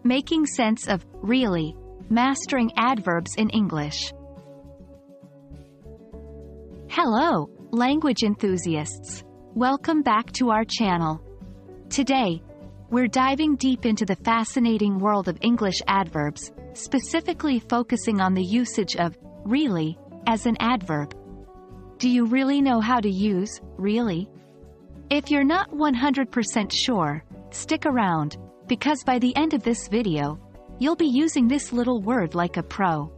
Making sense of really, mastering adverbs in English. Hello, language enthusiasts. Welcome back to our channel. Today, we're diving deep into the fascinating world of English adverbs, specifically focusing on the usage of really as an adverb. Do you really know how to use really? If you're not 100% sure, stick around, because by the end of this video, you'll be using this little word like a pro.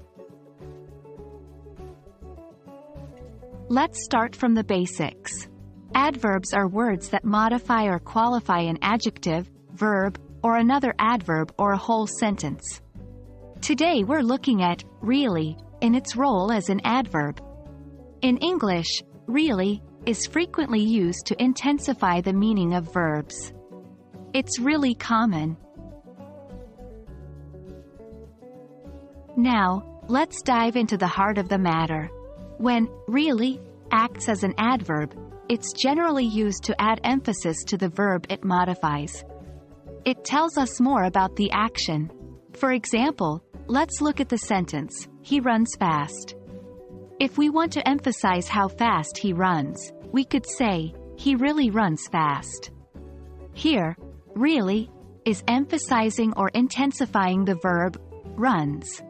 Let's start from the basics. Adverbs are words that modify or qualify an adjective, verb, or another adverb or a whole sentence. Today we're looking at really in its role as an adverb. In English, really is frequently used to intensify the meaning of verbs. It's really common. Now, let's dive into the heart of the matter. When really acts as an adverb, it's generally used to add emphasis to the verb it modifies. It tells us more about the action. For example, let's look at the sentence, he runs fast. If we want to emphasize how fast he runs, we could say, he really runs fast. Here, really is emphasizing or intensifying the verb runs.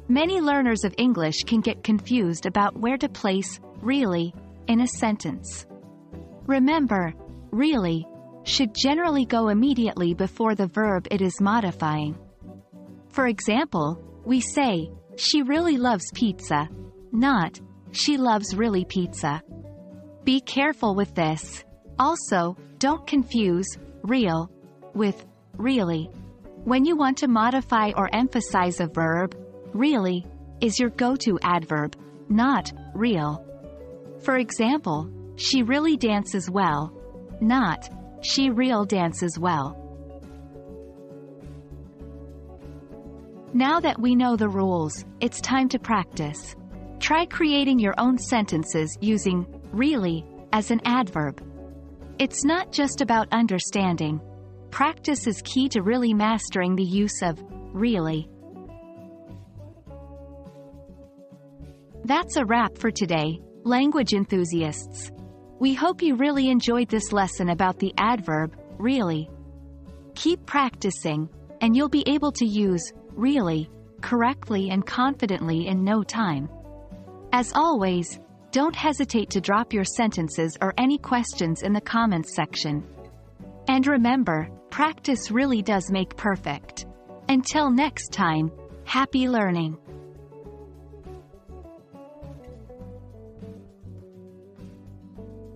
Many learners of English can get confused about where to place really in a sentence. Remember, really should generally go immediately before the verb it is modifying. For example, we say, she really loves pizza, not, she loves really pizza. Be careful with this. Also, don't confuse real with really. When you want to modify or emphasize a verb, really is your go-to adverb, not real. For example, she really dances well, not, she real dances well. Now that we know the rules, it's time to practice. Try creating your own sentences using really as an adverb. It's not just about understanding. Practice is key to really mastering the use of really. That's a wrap for today, language enthusiasts. We hope you really enjoyed this lesson about the adverb really. Keep practicing, and you'll be able to use really correctly and confidently in no time. As always, don't hesitate to drop your sentences or any questions in the comments section. And remember, practice really does make perfect. Until next time, happy learning!